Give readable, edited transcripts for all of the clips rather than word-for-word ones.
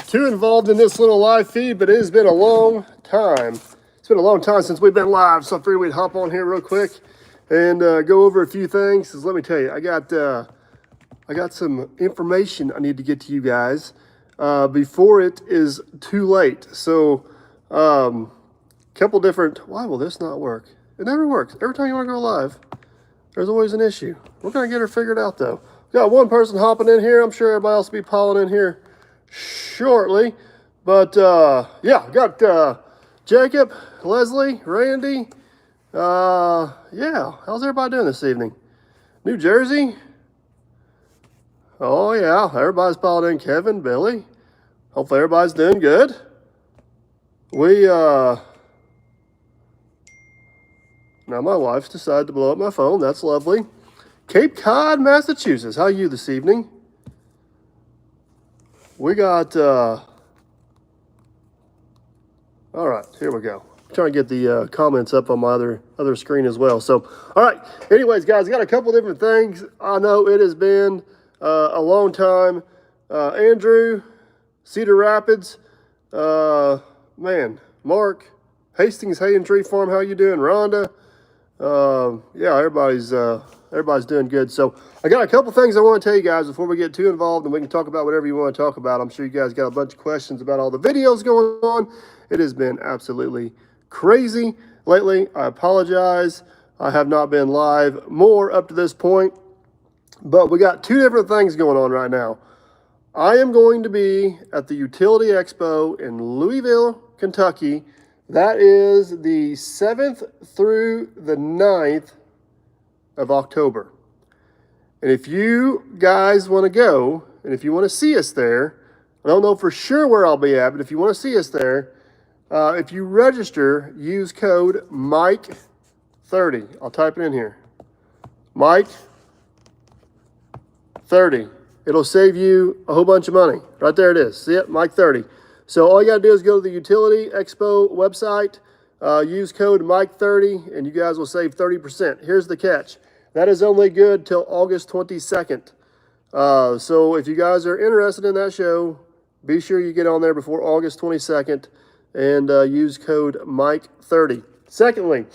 Too involved in this little live feed, but it has been a long time. It's been a long time since we've been live, so I figured we'd hop on here real quick and go over a few things. Because let me tell you, I got some information I need to get to you guys before it is too late. So, couple different. Why will this not work? It never works. Every time you want to go live, there's always an issue. We're gonna get her figured out though. Got one person hopping in here. I'm sure everybody else will be piling in here shortly. But yeah, got Jacob, Leslie, Randy. Yeah, how's everybody doing this evening? New Jersey. Oh yeah, everybody's piled in. Kevin, Billy. Hopefully everybody's doing good. We now my wife's decided to blow up my phone. That's lovely. Cape Cod, Massachusetts. How are you this evening? We got all right, here we go. I'm trying to get the comments up on my other screen as well. So, all right. Anyways, guys, got a couple different things. I know it has been a long time. Andrew, Cedar Rapids, man, Mark, Hastings Hay and Tree Farm. How you doing, Rhonda? Yeah, everybody's doing good. So I got a couple things I want to tell you guys before we get too involved, and we can talk about whatever you want to talk about. I'm sure you guys got a bunch of questions about all the videos going on. It has been absolutely crazy lately. I apologize. I have not been live more up to this point, but we got two different things going on right now. I am going to be at the Utility Expo in Louisville, Kentucky. That is the 7th through the 9th of October. And if you guys want to go, and if you want to see us there, I don't know for sure where I'll be at, but if you want to see us there, if you register, use code Mike30. I'll type it in here. Mike30. It'll save you a whole bunch of money. Right there it is. See it? Mike30. So all you got to do is go to the Utility Expo website, use code Mike30, and you guys will save 30%. Here's the catch. That is only good till August 22nd. So if you guys are interested in that show, be sure you get on there before August 22nd and use code Mike30. Secondly,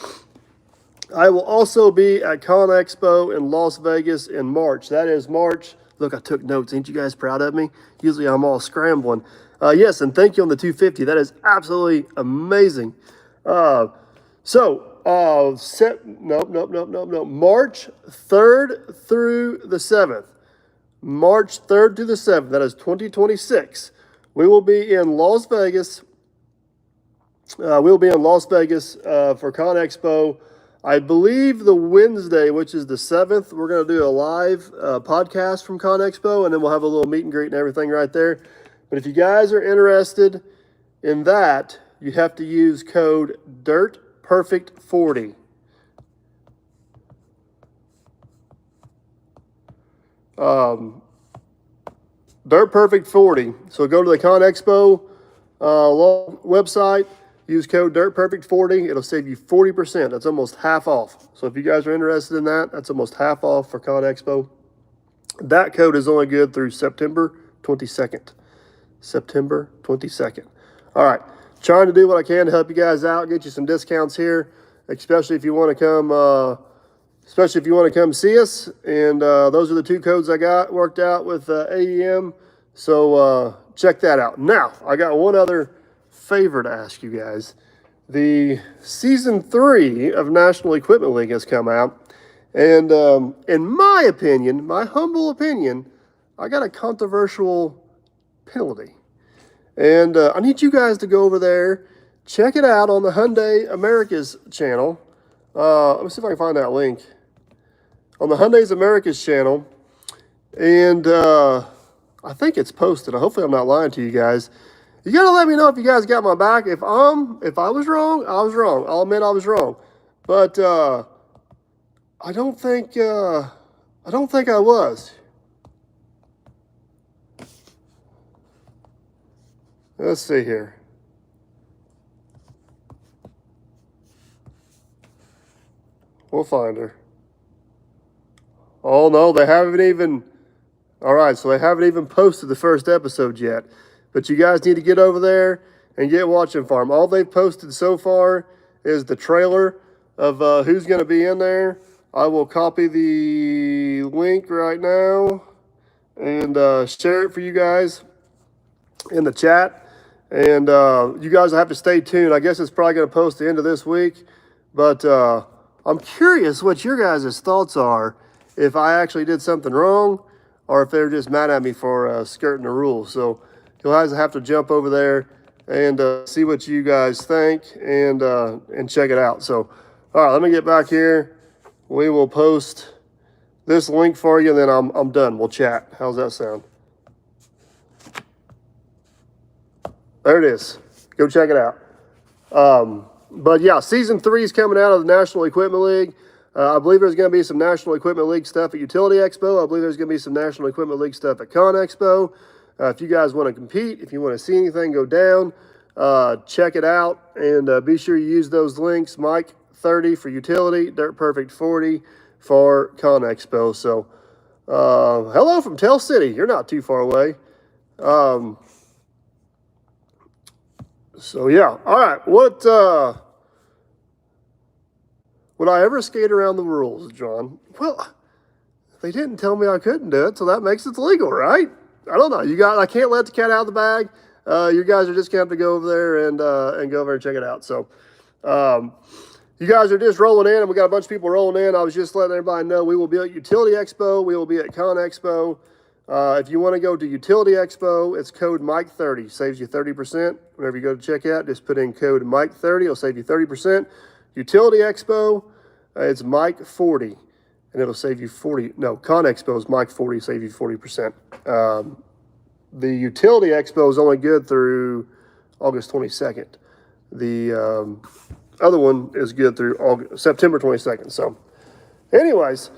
I will also be at Con Expo in Las Vegas in March. That is March. Look, I took notes. Ain't you guys proud of me? Usually I'm all scrambling. Yes, and thank you on the 250. That is absolutely amazing. March 3rd through the 7th. March 3rd to the 7th. That is 2026. We will be in Las Vegas. We'll be in Las Vegas for Con Expo. I believe the Wednesday, which is the 7th, we're going to do a live podcast from Con Expo, and then we'll have a little meet and greet and everything right there. But if you guys are interested in that, you have to use code DIRTPerfect40. DIRTPerfect40. So go to the Con Expo website, use code DIRTPerfect40. It'll save you 40%. That's almost half off. So if you guys are interested in that, that's almost half off for Con Expo. That code is only good through September 22nd. September 22nd. All right. Trying to do what I can to help you guys out, get you some discounts here, especially if you want to come see us. And those are the two codes I got worked out with AEM. So check that out. Now, I got one other favor to ask you guys. The season 3 of National Equipment League has come out. And in my opinion, my humble opinion, I got a controversial penalty. And I need you guys to go over there, check it out on the Hyundai Americas channel. Let me see if I can find that link. On the Hyundai's Americas channel. And I think it's posted. Hopefully I'm not lying to you guys. You got to let me know if you guys got my back. If I was wrong, I was wrong. I'll admit I was wrong. But I don't think I was. Let's see here. We'll find her. Oh no, they haven't even. All right, so they haven't even posted the first episode yet. But you guys need to get over there and get watching for them. All they've posted so far is the trailer of who's going to be in there. I will copy the link right now and share it for you guys in the chat. And you guys will have to stay tuned. I guess it's probably going to post the end of this week. But I'm curious what your guys' thoughts are if I actually did something wrong or if they're just mad at me for skirting the rules. So you'll guys have to jump over there and see what you guys think and check it out. So, all right, let me get back here. We will post this link for you, and then I'm done. We'll chat. How's that sound? There it is. Go check it out. But yeah, season 3 is coming out of the National Equipment League. I believe there's going to be some National Equipment League stuff at Utility Expo. I believe there's going to be some National Equipment League stuff at Con Expo. If you guys want to compete, if you want to see anything go down, check it out. And be sure you use those links. Mike 30 for Utility, Dirt Perfect 40 for Con Expo. So hello from Tell City. You're not too far away. So yeah, all right. What would I ever skate around the rules, John? Well, they didn't tell me I couldn't do it, so that makes it legal, right? I don't know. I can't let the cat out of the bag. You guys are just gonna have to go over there and go over and check it out. So you guys are just rolling in, and we got a bunch of people rolling in. I was just letting everybody know we will be at Utility Expo. We will be at Con Expo. If you want to go to Utility Expo, it's code Mike30. Saves you 30%. Whenever you go to checkout, just put in code Mike30. It'll save you 30%. Utility Expo, it's Mike40. And it'll save you 40. No, Con Expo is Mike40, save you 40%. The Utility Expo is only good through August 22nd. The other one is good through September 22nd. So, anyways,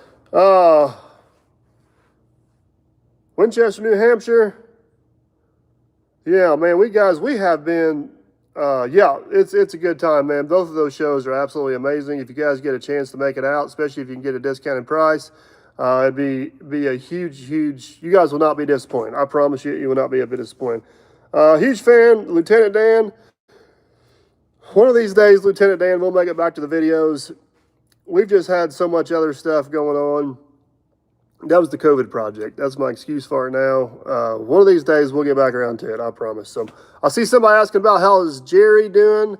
Winchester, New Hampshire. Yeah, man, we have been, yeah, it's a good time, man. Both of those shows are absolutely amazing. If you guys get a chance to make it out, especially if you can get a discounted price, it'd be a huge, you guys will not be disappointed. I promise you, you will not be a bit disappointed. Huge fan, Lieutenant Dan. One of these days, Lieutenant Dan, we'll make it back to the videos. We've just had so much other stuff going on. That was the COVID project. That's my excuse for it now. One of these days, we'll get back around to it, I promise. So I see somebody asking about how is Jerry doing.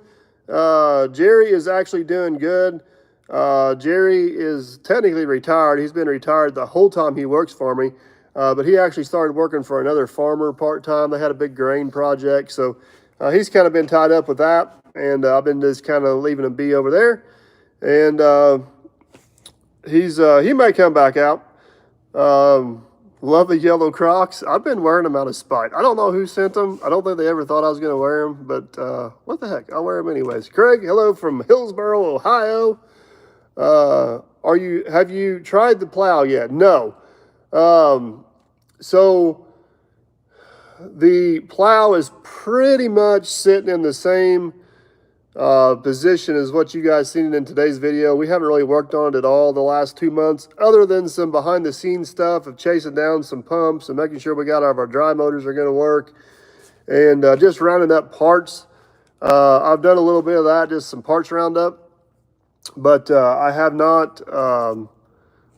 Jerry is actually doing good. Jerry is technically retired. He's been retired the whole time he works for me. But he actually started working for another farmer part-time. They had a big grain project. So he's kind of been tied up with that. And I've been just kind of leaving him be over there. And he may come back out. Love the yellow Crocs. I've been wearing them out of spite. I don't know who sent them. I don't think they ever thought I was going to wear them, but what the heck? I'll wear them anyways. Craig, hello from Hillsboro, Ohio. Have you tried the plow yet? No. So the plow is pretty much sitting in the same position as what you guys seen in today's video. We haven't really worked on it at all the last 2 months, other than some behind the scenes stuff of chasing down some pumps and making sure we got our dry motors are going to work, and just rounding up parts. I've done a little bit of that, just some parts roundup, but I have not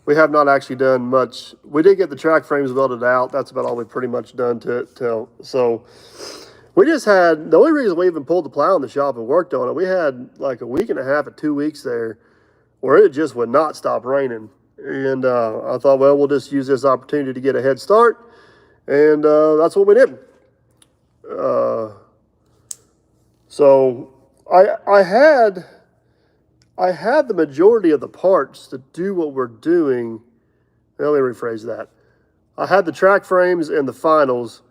we have not actually done much. We did get the track frames welded out. That's about all we've pretty much done to it. So we just had, the only reason we even pulled the plow in the shop and worked on it, we had like a week and a half or 2 weeks there where it just would not stop raining. And I thought, well, we'll just use this opportunity to get a head start. And that's what we did. So I had the majority of the parts to do what we're doing. Let me rephrase that. I had the track frames and the finals.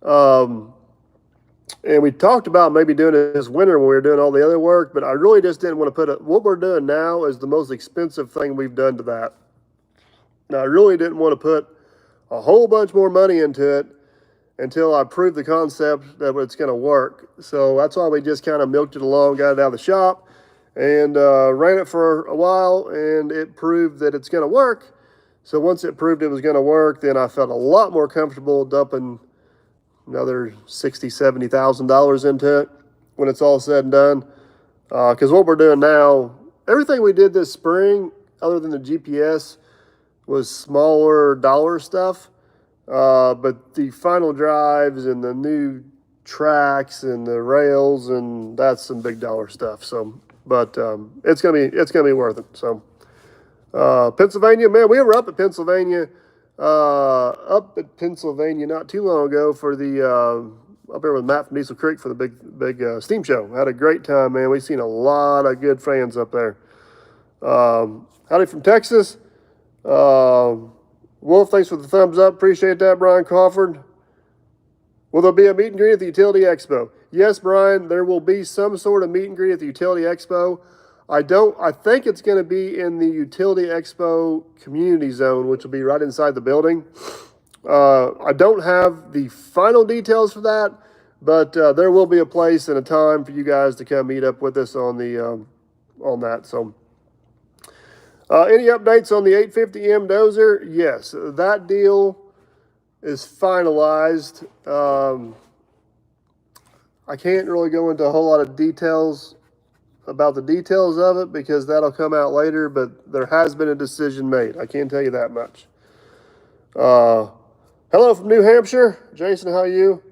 And we talked about maybe doing it this winter when we were doing all the other work, but I really just didn't want to put it. What we're doing now is the most expensive thing we've done to that. Now, I really didn't want to put a whole bunch more money into it until I proved the concept that it's going to work. So that's why we just kind of milked it along, got it out of the shop, and ran it for a while, and it proved that it's going to work. So once it proved it was going to work, then I felt a lot more comfortable dumping another $60,000-$70,000 into it when it's all said and done. Because what we're doing now, everything we did this spring, other than the GPS, was smaller dollar stuff. But the final drives and the new tracks and the rails, and that's some big dollar stuff. So, but it's gonna be worth it. So, Pennsylvania, man, we were up at Pennsylvania not too long ago for the up there with Matt from Diesel Creek for the big steam show. Had a great time, man. We've seen a lot of good fans up there. Howdy from Texas. Wolf, thanks for the thumbs up. Appreciate that, Brian Crawford. Will there be a meet and greet at the Utility Expo? Yes, Brian, there will be some sort of meet and greet at the Utility Expo. I think it's going to be in the Utility Expo community zone, which will be right inside the building. I don't have the final details for that, but there will be a place and a time for you guys to come meet up with us on that. So, any updates on the 850M Dozer? Yes, that deal is finalized. I can't really go into a whole lot of details about the details of it because that'll come out later, but there has been a decision made. I can tell you that much. Hello from New Hampshire. Jason, how are you?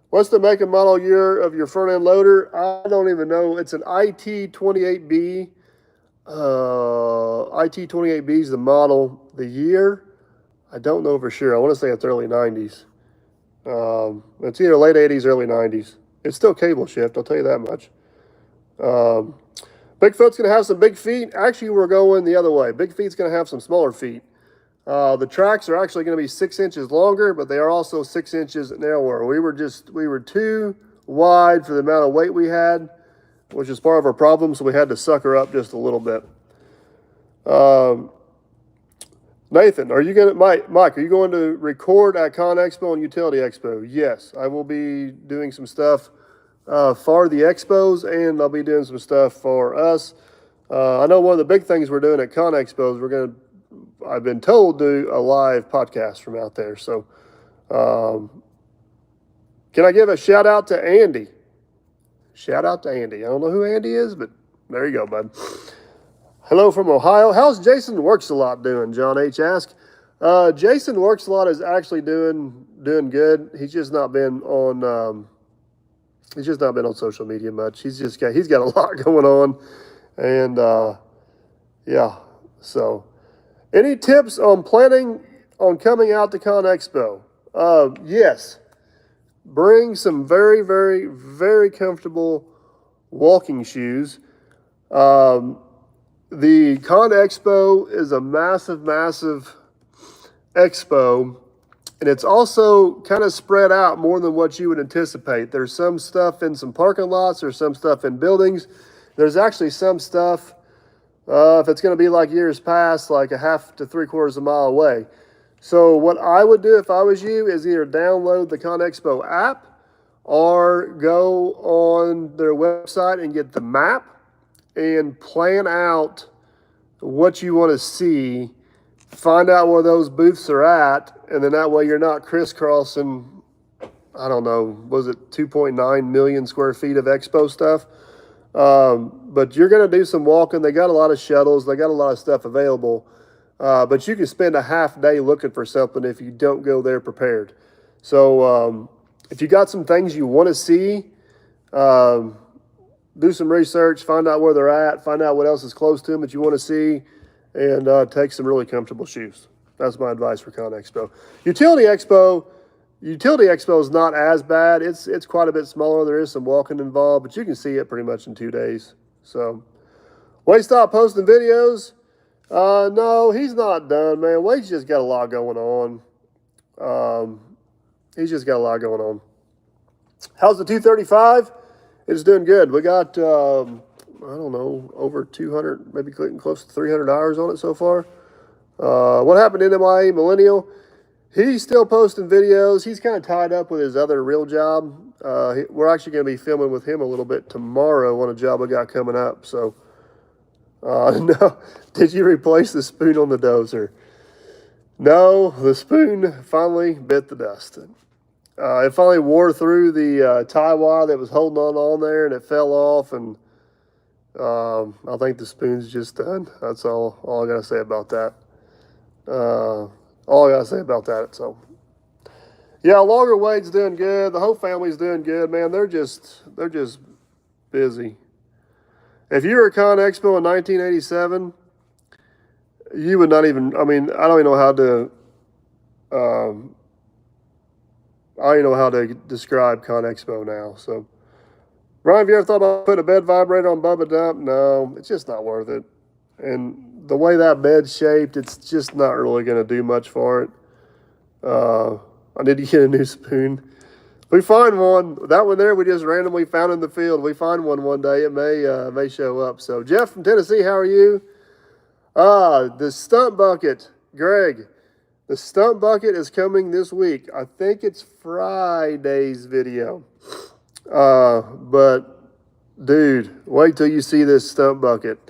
What's the make and model year of your front end loader? I don't even know. It's an IT28B. IT28B is the model. The year, I don't know for sure. I want to say it's early 90s. It's either late 80s, early 90s. It's still cable shift, I'll tell you that much. Bigfoot's going to have some big feet. Actually, we're going the other way. Big feet's going to have some smaller feet. The tracks are actually going to be 6 inches longer, but they are also 6 inches narrower. We were too wide for the amount of weight we had, which is part of our problem, so we had to sucker up just a little bit. Nathan, are you going to, Mike, are you going to record at Con Expo and Utility Expo? Yes, I will be doing some stuff for the expos, and I'll be doing some stuff for us. I know one of the big things we're doing at Con Expo is I've been told, do a live podcast from out there. So, can I give a shout out to Andy? Shout out to Andy. I don't know who Andy is, but there you go, bud. Hello from Ohio. How's Jason Works a Lot doing? John H. asked. Jason Works a Lot is actually doing good. He's just not been on social media much. He's got a lot going on, and yeah. So, any tips on planning on coming out to Con Expo? Yes. Bring some very, very, very comfortable walking shoes. The Con Expo is a massive, massive expo, and it's also kind of spread out more than what you would anticipate. There's some stuff in some parking lots, there's some stuff in buildings. There's actually some stuff, if it's going to be like years past, like a half to 3/4 mile away. So what I would do if I was you is either download the Con Expo app or go on their website and get the map and plan out what you want to see, find out where those booths are at, and then that way you're not crisscrossing, I don't know, was it 2.9 million square feet of expo stuff? But you're going to do some walking. They got a lot of shuttles. They got a lot of stuff available. But you can spend a half day looking for something if you don't go there prepared. So if you got some things you want to see, do some research, find out where they're at, find out what else is close to them that you want to see, and take some really comfortable shoes. That's my advice for Con Expo. Utility Expo is not as bad. It's quite a bit smaller. There is some walking involved, but you can see it pretty much in 2 days. So, Wade stopped posting videos. No, he's not done, man. Wade's just got a lot going on. He's just got a lot going on. How's the 235? It's doing good. We got, I don't know, over 200, maybe close to 300 hours on it so far. What happened in MIA Millennial? He's still posting videos. He's kind of tied up with his other real job. We're actually going to be filming with him a little bit tomorrow on a job I got coming up. So, no. Did you replace the spoon on the Dozer? No, the spoon finally bit the dust. It finally wore through the tie wire that was holding on there, and it fell off. And I think the spoon's just done. That's all I got to say about that. All I got to say about that. So, yeah, Longer Wade's doing good. The whole family's doing good, man. They're just busy. If you were at Con Expo in 1987, you would not even, I mean, I don't even know how to, I don't even know how to describe Con Expo now. So, Ryan, have you ever thought about putting a bed vibrator on Bubba Dump? No, it's just not worth it. And the way that bed's shaped, it's just not really going to do much for it. I need to get a new spoon. We find one. That one there we just randomly found in the field. We find one day. It may show up. So, Jeff from Tennessee, how are you? The stump bucket. Greg, the stump bucket is coming this week. I think it's Friday's video. But, dude, wait till you see this stump bucket.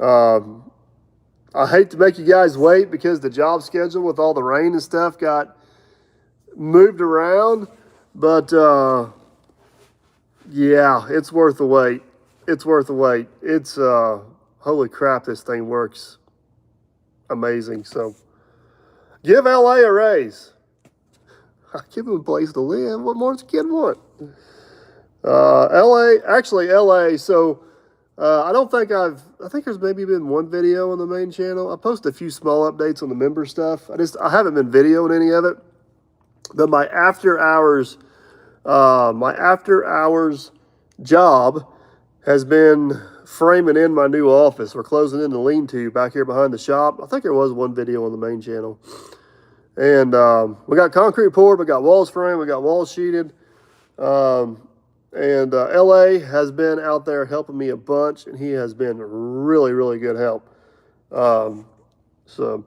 I hate to make you guys wait because the job schedule with all the rain and stuff got moved around. But, yeah, it's worth the wait. It's worth the wait. It's, holy crap, this thing works amazing. So, give LA a raise. Give them a place to live. What more does a kid want? LA, so I think there's maybe been one video on the main channel. I posted a few small updates on the member stuff. I haven't been videoing any of it. But my after hours job has been framing in my new office. We're closing in the lean-to back here behind the shop. I think there was one video on the main channel. And we got concrete poured, we got walls framed, we got walls sheeted. And LA has been out there helping me a bunch, and he has been really, really good help. So,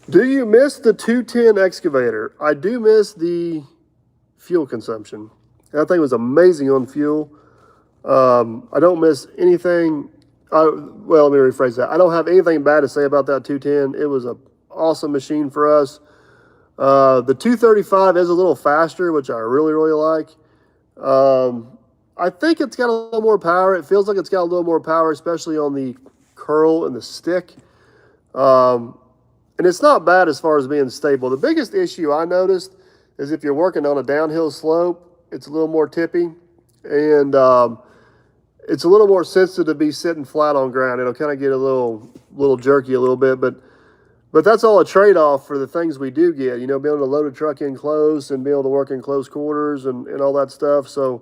do you miss the 210 excavator? I do miss the fuel consumption. That thing was amazing on fuel. I don't miss anything. Well, let me rephrase that. I don't have anything bad to say about that 210. It was an awesome machine for us. The 235 is a little faster, which I really, really like. I think it's got a little more power. It feels like it's got a little more power, especially on the curl and the stick. And it's not bad as far as being stable. The biggest issue I noticed is if you're working on a downhill slope, it's a little more tippy, and it's a little more sensitive to be sitting flat on ground. It'll kind of get a little jerky a little bit, but that's all a trade-off for the things we do get. You know, being able to load a truck in close and be able to work in close quarters and all that stuff. So,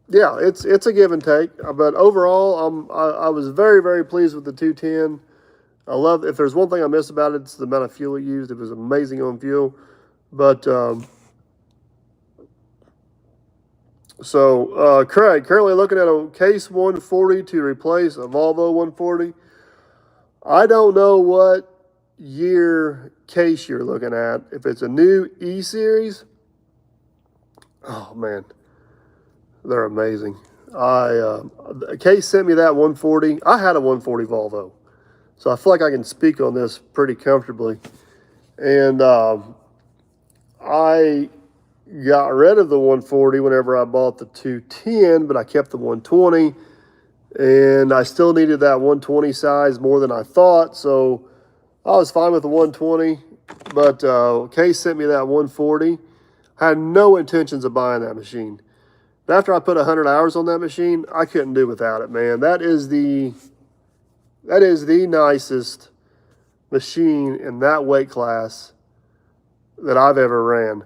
yeah, it's a give and take. But overall, I was very, very pleased with the 210. I love, if there's one thing I miss about it, it's the amount of fuel it used. It was amazing on fuel. But, Craig, currently looking at a Case 140 to replace a Volvo 140. I don't know what year case you're looking at. If it's a new E-Series, oh, man, they're amazing. Case sent me that 140. I had a 140 Volvo, so I feel like I can speak on this pretty comfortably. And I got rid of the 140 whenever I bought the 210, but I kept the 120. And I still needed that 120 size more than I thought, so I was fine with the 120. But Case sent me that 140. I had no intentions of buying that machine. But after I put 100 hours on that machine, I couldn't do without it, man. That is the nicest machine in that weight class that I've ever ran.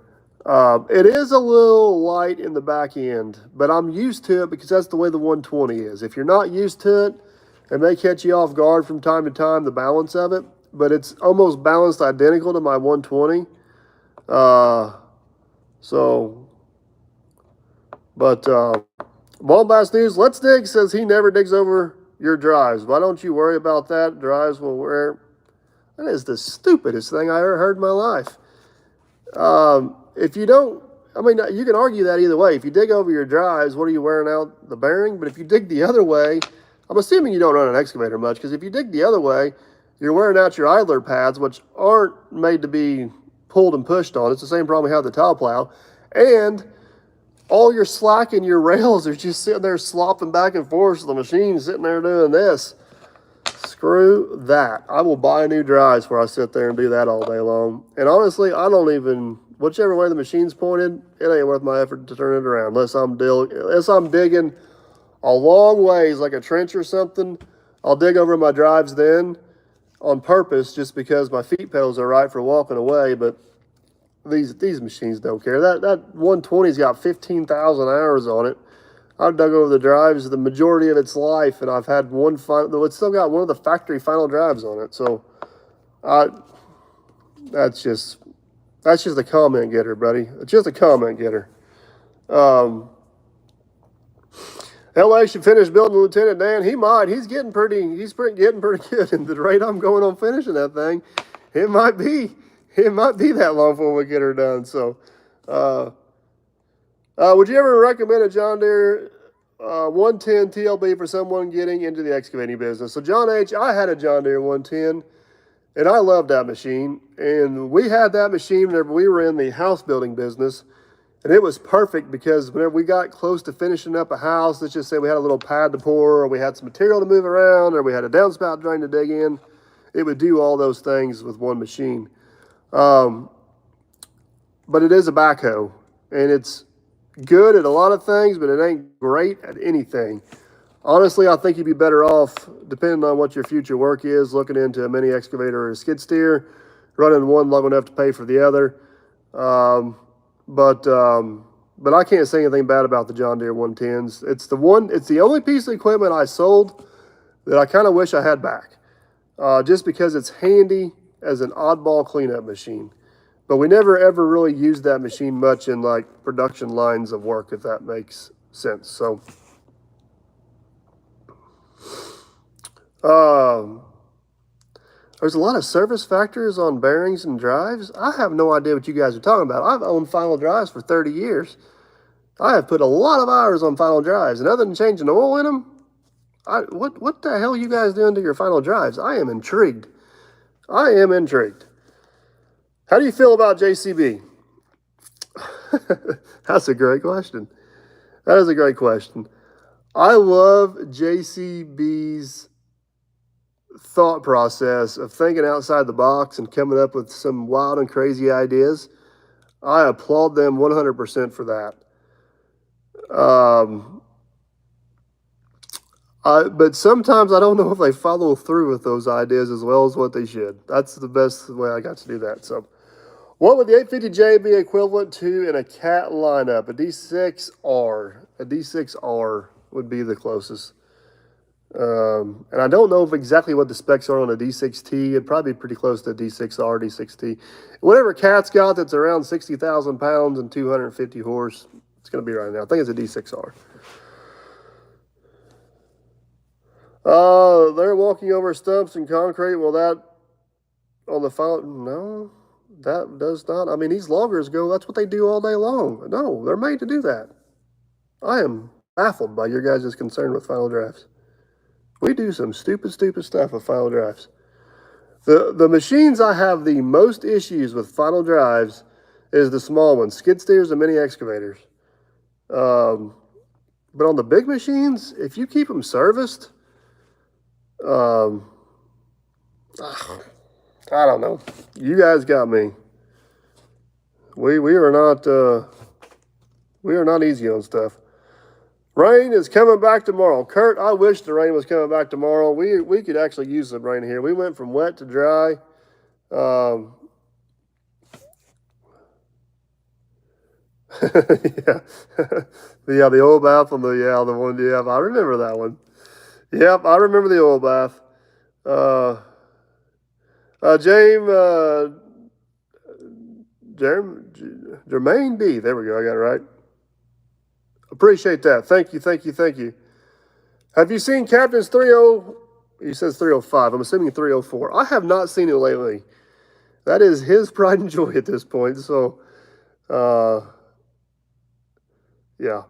It is a little light in the back end, but I'm used to it because that's the way the 120 is. If you're not used to it, it may catch you off guard from time to time, the balance of it, but it's almost balanced identical to my 120. Bombast News, Let's Dig says he never digs over your drives. Why don't you worry about that? Drives will wear. That is the stupidest thing I ever heard in my life. If you don't, I mean, you can argue that either way. If you dig over your drives, what are you wearing out? The bearing? But if you dig the other way, I'm assuming you don't run an excavator much, because if you dig the other way, you're wearing out your idler pads, which aren't made to be pulled and pushed on. It's the same problem we have with the tile plow. And all your slack and your rails are just sitting there slopping back and forth. So the machine's sitting there doing this. Screw that. I will buy new drives where I sit there and do that all day long. And honestly, I don't even, whichever way the machine's pointed, it ain't worth my effort to turn it around unless I'm digging a long ways like a trench or something. I'll dig over my drives then on purpose just because my feet pedals are right for walking away. But these machines don't care. That 120's got 15,000 hours on it. I've dug over the drives the majority of its life, and I've had one final. It's still got one of the factory final drives on it. So, that's just a comment getter, buddy. It's just a comment getter. LA should finish building Lieutenant Dan. He might. He's getting pretty good. And the rate I'm going on finishing that thing, it might be that long before we get her done. So, would you ever recommend a John Deere 110 TLB for someone getting into the excavating business? So John H., I had a John Deere 110, and I loved that machine. And we had that machine whenever we were in the house building business, and it was perfect because whenever we got close to finishing up a house, let's just say we had a little pad to pour, or we had some material to move around, or we had a downspout drain to dig in, it would do all those things with one machine. But it is a backhoe, and it's good at a lot of things, but it ain't great at anything. Honestly, I think you'd be better off, depending on what your future work is, looking into a mini excavator or a skid steer, running one long enough to pay for the other. But I can't say anything bad about the John Deere 110s. It's the only piece of equipment I sold that I kind of wish I had back, just because it's handy as an oddball cleanup machine. But we never ever really used that machine much in like production lines of work, if that makes sense. So, there's a lot of service factors on bearings and drives. I have no idea what you guys are talking about. I've owned final drives for 30 years. I have put a lot of hours on final drives, and other than changing oil in them, what the hell are you guys doing to your final drives? I am intrigued. I am intrigued. How do you feel about JCB? That's a great question. That is a great question. I love JCB's thought process of thinking outside the box and coming up with some wild and crazy ideas. I applaud them 100% for that. But sometimes I don't know if they follow through with those ideas as well as what they should. That's the best way I got to do that. So, what would the 850J be equivalent to in a cat lineup? A D6R. A D6R would be the closest. And I don't know exactly what the specs are on a D6T. It'd probably be pretty close to a D6R, D6T. Whatever cat's got that's around 60,000 pounds and 250 horse, it's going to be right now. I think it's a D6R. They're walking over stumps and concrete. Well, that on the final, no, that does not. I mean, these loggers go, that's what they do all day long. No, they're made to do that. I am baffled by your guys' concern with final drafts. We do some stupid stuff with final drives. The machines I have the most issues with final drives is the small ones, skid steers and mini excavators. But on the big machines, if you keep them serviced, I don't know. You guys got me. We are not easy on stuff. Rain is coming back tomorrow. Kurt, I wish the rain was coming back tomorrow. We could actually use some rain here. We went from wet to dry. Yeah. Yeah, the oil bath on the one, yeah, I remember that one. Yep, I remember the oil bath. Jermaine B. There we go. I got it right. Appreciate that. Thank you. Have you seen Captain's 30? He says 305. I'm assuming 304. I have not seen it lately. That is his pride and joy at this point. So, yeah.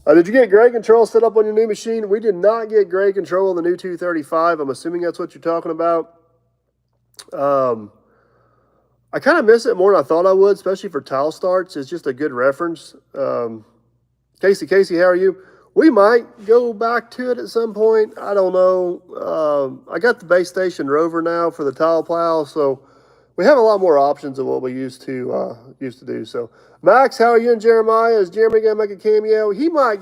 Did you get grade control set up on your new machine? We did not get grade control on the new 235. I'm assuming that's what you're talking about. I kind of miss it more than I thought I would, especially for tile starts. It's just a good reference. Casey, how are you? We might go back to it at some point. I don't know. I got the base station rover now for the tile plow, so we have a lot more options than what we used to do. So, Max, how are you and Jeremiah? Is Jeremy gonna make a cameo? He might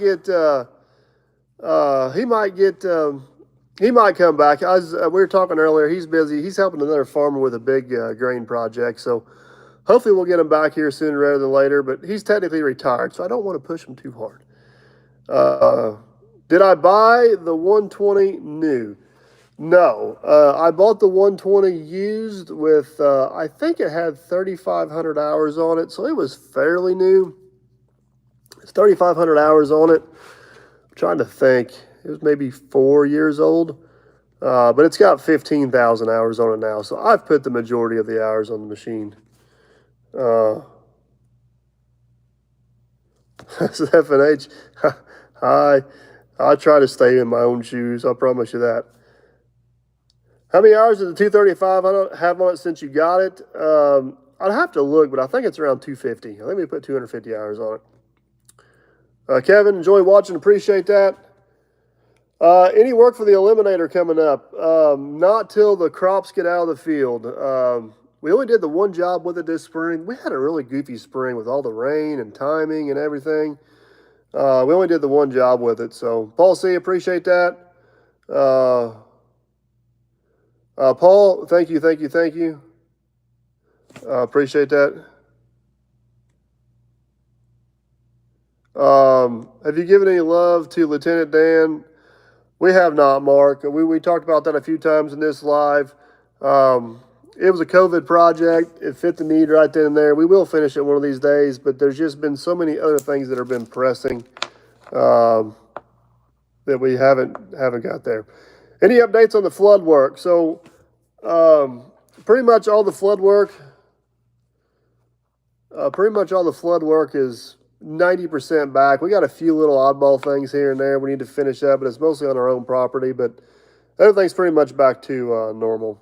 come back. We were talking earlier. He's busy. He's helping another farmer with a big grain project. So hopefully we'll get him back here sooner rather than later. But he's technically retired, so I don't want to push him too hard. Did I buy the 120 new? No. I bought the 120 used with, I think it had 3,500 hours on it, so it was fairly new. It's 3,500 hours on it. I'm trying to think. It was maybe 4 years old, but it's got 15,000 hours on it now, so I've put the majority of the hours on the machine. FNH, hi. I try to stay in my own shoes, I promise you that. How many hours is the 235 I don't have on it since you got it? I'd have to look, but I think it's around 250. I think we put 250 hours on it. Kevin, enjoy watching, appreciate that. Any work for the eliminator coming up? Not till the crops get out of the field. We only did the one job with it this spring. We had a really goofy spring with all the rain and timing and everything. We only did the one job with it. So, Paul C., appreciate that. Paul, thank you. Appreciate that. Have you given any love to Lieutenant Dan? We have not, Mark. We talked about that a few times in this live. It was a COVID project. It fit the need right then and there. We will finish it one of these days, but there's just been so many other things that have been pressing that we haven't got there. Any updates on the flood work? So pretty much all the flood work is 90% back. We got a few little oddball things here and there we need to finish up, but it's mostly on our own property. But everything's pretty much back to normal.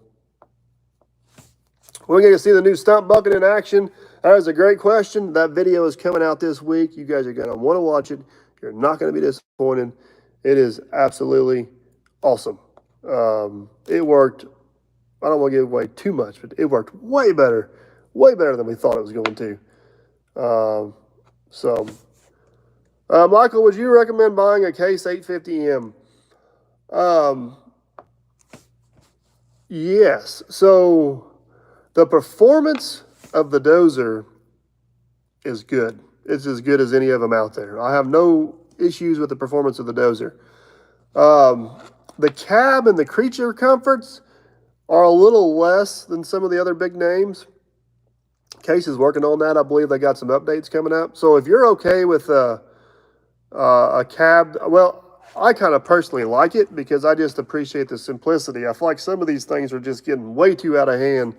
We're going to see the new stump bucket in action. That is a great question. That video is coming out this week. You guys are going to want to watch it. You're not going to be disappointed. It is absolutely awesome. It worked. I don't want to give away too much, but it worked way better than we thought it was going to. Michael, would you recommend buying a Case 850M? Yes. So the performance of the Dozer is good. It's as good as any of them out there. I have no issues with the performance of the Dozer. The cab and the creature comforts are a little less than some of the other big names. Case is working on that. I believe they got some updates coming up. So if you're okay with a cab, well, I kind of personally like it because I just appreciate the simplicity. I feel like some of these things are just getting way too out of hand.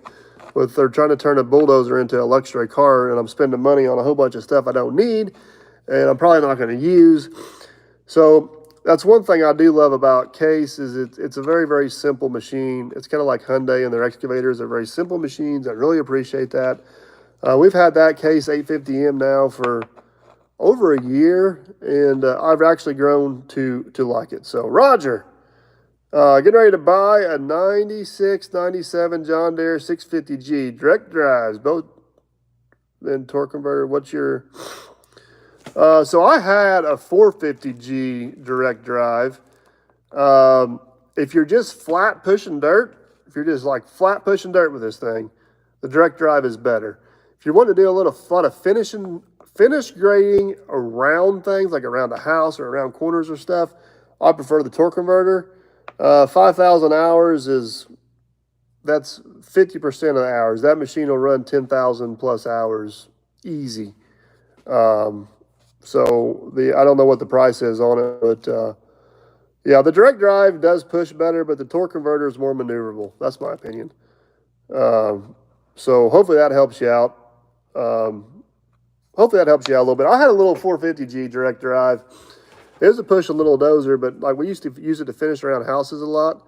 They're trying to turn a bulldozer into a luxury car, and I'm spending money on a whole bunch of stuff I don't need, and I'm probably not going to use. So that's one thing I do love about Case is it's a very, very simple machine. It's kind of like Hyundai and their excavators. They're very simple machines. I really appreciate that. We've had that Case 850M now for over a year, and I've actually grown to like it. So Roger, getting ready to buy a 96, 97 John Deere 650G. Direct drives, both, then torque converter. What's your... so I had a 450G direct drive. If you're just flat pushing dirt, if you're just like flat pushing dirt with this thing, the direct drive is better. If you want to do a little lot of finish grading around things, like around the house or around corners or stuff, I prefer the torque converter. 5,000 hours that's 50% of the hours. That machine will run 10,000 plus hours easy. So I don't know what the price is on it, but yeah, the direct drive does push better, but the torque converter is more maneuverable. That's my opinion. So hopefully that helps you out. Hopefully that helps you out a little bit. I had a little 450G direct drive. It was a pushing little dozer, but like we used to use it to finish around houses a lot,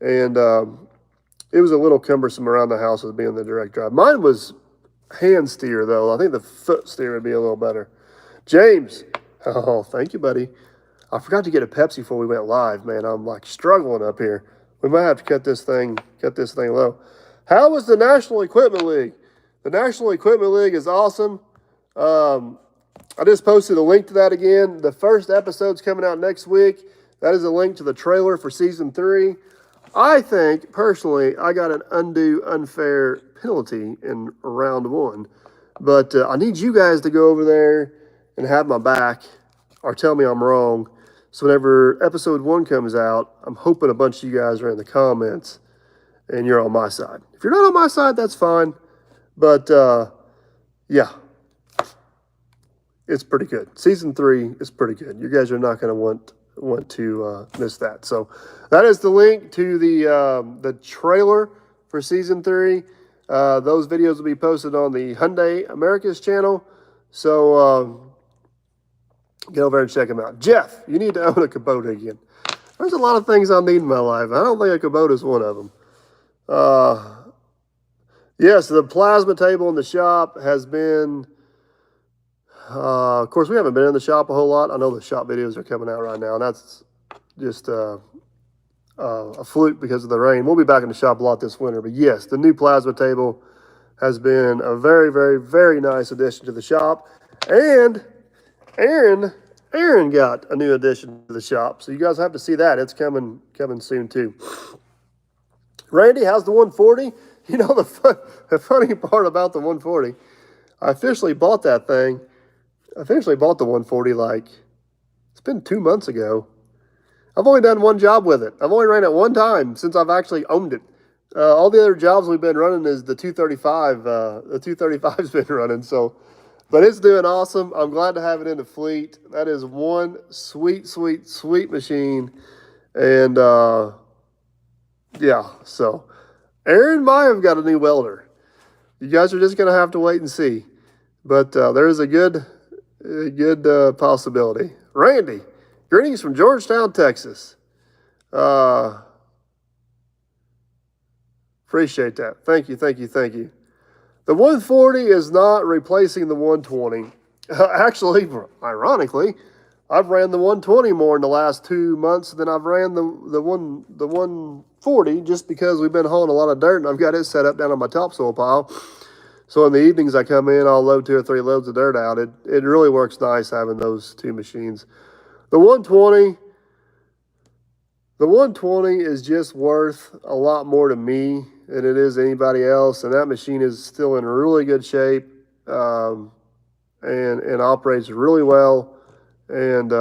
and it was a little cumbersome around the house with being the direct drive. Mine was hand steer, though. I think the foot steer would be a little better. James, oh, thank you, buddy. I forgot to get a Pepsi before we went live, man. I'm like struggling up here. We might have to cut this thing low. How was the National Equipment League? The National Equipment League is awesome. I just posted a link to that again. The first episode's coming out next week. That is a link to the trailer for season 3. I think, personally, I got an undue, unfair penalty in round 1. But I need you guys to go over there and have my back or tell me I'm wrong. So whenever episode 1 comes out, I'm hoping a bunch of you guys are in the comments and you're on my side. If you're not on my side, that's fine. But, yeah. It's pretty good. Season 3 is pretty good. You guys are not going to want to miss that. So that is the link to the trailer for season 3. Those videos will be posted on the Hyundai Americas channel. So get over and check them out. Jeff, you need to own a Kubota again. There's a lot of things I need in my life. I don't think a Kubota is one of them. Yes, the plasma table in the shop has been... of course, we haven't been in the shop a whole lot. I know the shop videos are coming out right now, and that's just a fluke because of the rain. We'll be back in the shop a lot this winter. But yes, the new plasma table has been a very, very, very nice addition to the shop. And Aaron got a new addition to the shop. So you guys have to see that. It's coming soon too. Randy, how's the 140? You know, the funny part about the 140, I officially bought that thing. I officially bought the 140 it's been 2 months ago. I've only done one job with it. I've only ran it one time since I've actually owned it. All the other jobs we've been running is the 235. The 235's been running, so, but it's doing awesome. I'm glad to have it in the fleet. That is one sweet, sweet, sweet machine. And, yeah, so Aaron might have got a new welder. You guys are just going to have to wait and see. But there is a good possibility. Randy, greetings from Georgetown, Texas. Appreciate that. Thank you. The 140 is not replacing the 120. Actually, ironically, I've ran the 120 more in the last 2 months than I've ran the 140 just because we've been hauling a lot of dirt and I've got it set up down on my topsoil pile. So in the evenings I come in, I'll load 2 or 3 loads of dirt out. It really works nice having those 2 machines. The 120 is just worth a lot more to me than it is anybody else, and that machine is still in really good shape and operates really well. And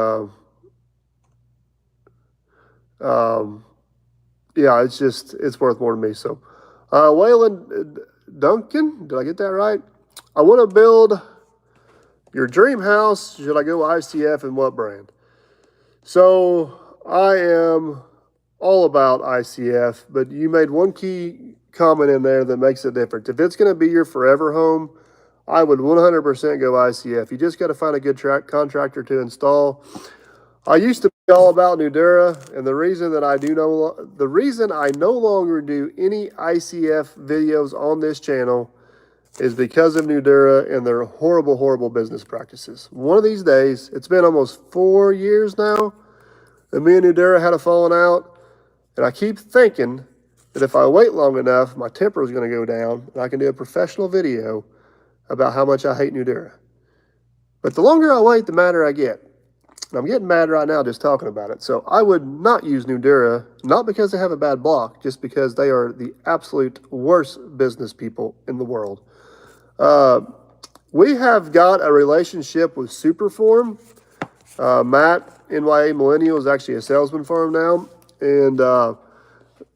yeah, it's worth more to me. So Waylon Duncan, did I get that right? I want to build your dream house. Should I go ICF and what brand? So I am all about ICF, but you made one key comment in there that makes it different. If it's going to be your forever home, I would 100% go ICF. You just got to find a good contractor to install. I used to be all about Nudura, and the reason I no longer do any ICF videos on this channel is because of Nudura and their horrible, horrible business practices. One of these days, it's been almost 4 years now that me and Nudura had a falling out, and I keep thinking that if I wait long enough, my temper is going to go down, and I can do a professional video about how much I hate Nudura. But the longer I wait, the madder I get. And I'm getting mad right now just talking about it. So I would not use Nudura, not because they have a bad block, just because they are the absolute worst business people in the world. We have got a relationship with Superform. Matt, NYA Millennial, is actually a salesman for them now. And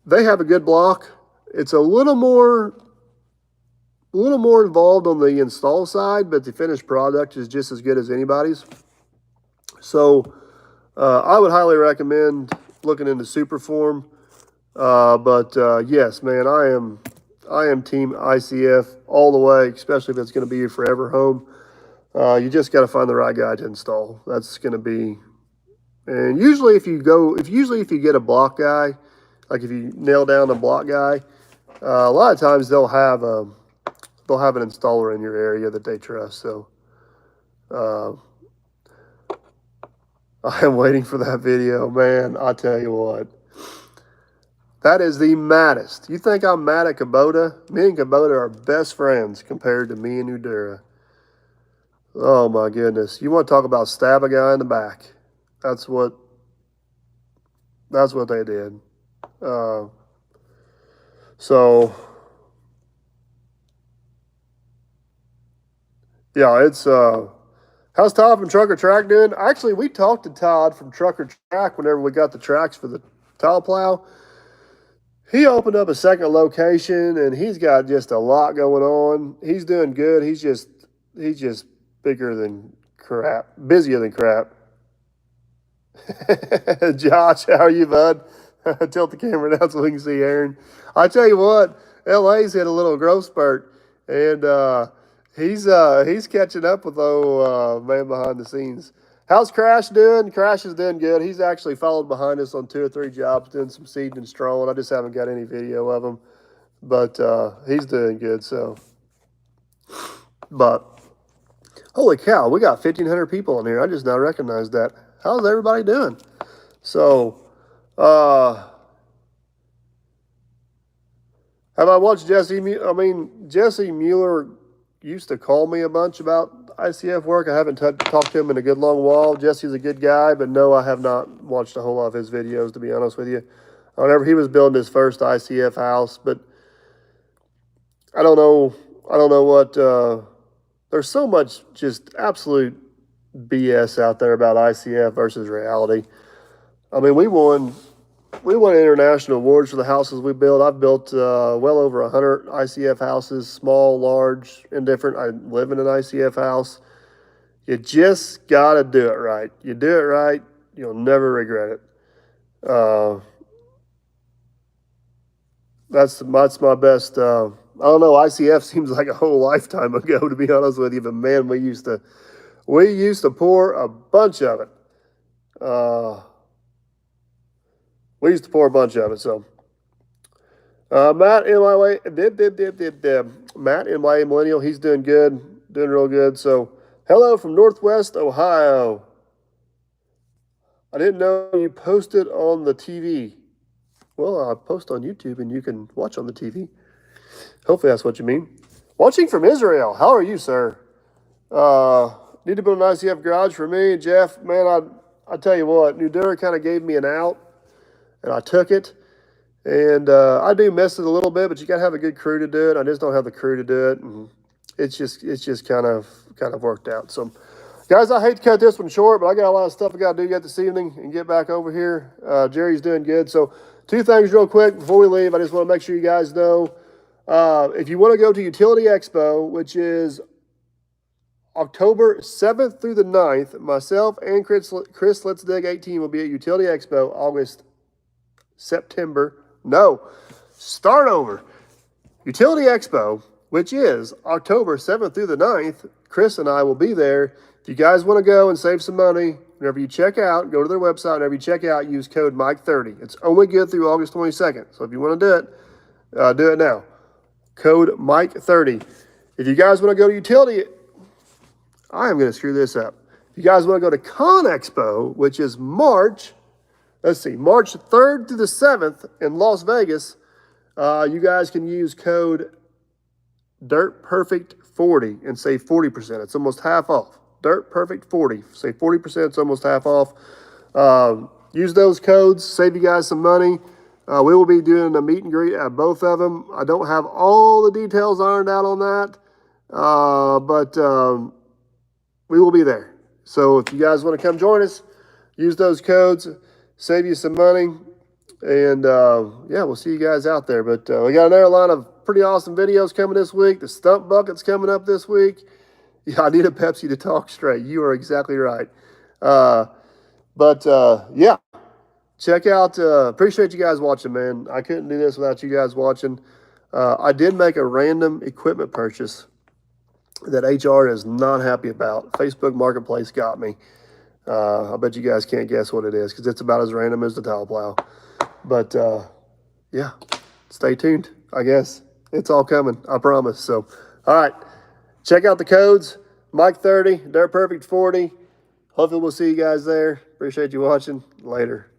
they have a good block. It's a little more involved on the install side, but the finished product is just as good as anybody's. So I would highly recommend looking into Superform. But yes, man, I am team ICF all the way, especially if it's going to be your forever home. You just got to find the right guy to install. That's going to be, and usually if you get a block guy, like if you nail down a block guy, a lot of times they'll have they'll have an installer in your area that they trust. So I am waiting for that video, man. I tell you what, that is the maddest. You think I'm mad at Kubota? Me and Kubota are best friends compared to me and Udura. Oh my goodness. You want to talk about stab a guy in the back? That's what they did. So yeah, it's how's Todd from Trucker Track doing? Actually, we talked to Todd from Trucker Track whenever we got the tracks for the tile plow. He opened up a second location and he's got just a lot going on. He's doing good. He's just bigger than crap, busier than crap. Josh, how are you, bud? Tilt the camera down so we can see Aaron. I tell you what, LA's hit a little growth spurt, and he's catching up with old man behind the scenes. How's Crash doing? Crash is doing good. He's actually followed behind us on 2 or 3 jobs, doing some seeding and strolling. I just haven't got any video of him, but he's doing good. So, but holy cow, we got 1,500 people in here. I just now recognized that. How's everybody doing? So, have I watched Jesse? I mean, Jesse Mueller used to call me a bunch about ICF work. I haven't talked to him in a good long while. Jesse's a good guy, but no, I have not watched a whole lot of his videos, to be honest with you. Whenever he was building his first ICF house, but I don't know what, there's so much just absolute BS out there about ICF versus reality. I mean, we won international awards for the houses we built. I've built well over 100 ICF houses, small, large, indifferent. I live in an ICF house. You just got to do it right. You do it right, you'll never regret it. That's my best. I don't know. ICF seems like a whole lifetime ago, to be honest with you. But man, we used to pour a bunch of it. We used to pour a bunch of it. So Matt NYA Millennial, he's doing good, doing real good. So hello from Northwest Ohio. I didn't know you posted on the TV. Well, I post on YouTube and you can watch on the TV. Hopefully that's what you mean. Watching from Israel. How are you, sir? Need to build an ICF garage for me. Jeff, man, I tell you what, Nudura kind of gave me an out, and I took it. And I do miss it a little bit, but you got to have a good crew to do it. I just don't have the crew to do it, and it's just kind of worked out. So, guys, I hate to cut this one short, but I got a lot of stuff I got to do yet this evening and get back over here. Jerry's doing good. So 2 things real quick before we leave. I just want to make sure you guys know, if you want to go to Utility Expo, which is October 7th through the 9th, myself and Chris Let's Dig 18 will be at Utility Expo start over. Utility Expo, which is October 7th through the 9th, Chris and I will be there. If you guys want to go and save some money, whenever you check out, go to their website. Whenever you check out, use code Mike30. It's only good through August 22nd. So if you want to do it now. Code Mike30. If you guys want to go to Utility, I am going to screw this up. If you guys want to go to Con Expo, which is March 3rd through the 7th in Las Vegas, you guys can use code DIRTPerfect40 and save 40%. It's almost half off. DIRTPerfect40. Save 40%. It's almost half off. Use those codes. Save you guys some money. We will be doing a meet and greet at both of them. I don't have all the details ironed out on that, but we will be there. So if you guys want to come join us, use those codes. Save you some money. And, yeah, we'll see you guys out there. But we got another line of pretty awesome videos coming this week. The Stump Bucket's coming up this week. Yeah, I need a Pepsi to talk straight. You are exactly right. Yeah, check out, appreciate you guys watching, man. I couldn't do this without you guys watching. I did make a random equipment purchase that HR is not happy about. Facebook Marketplace got me. I bet you guys can't guess what it is because it's about as random as the tile plow. But, yeah, stay tuned, I guess. It's all coming, I promise. So, All right, check out the codes. Mike 30, Dirt Perfect 40. Hopefully we'll see you guys there. Appreciate you watching. Later.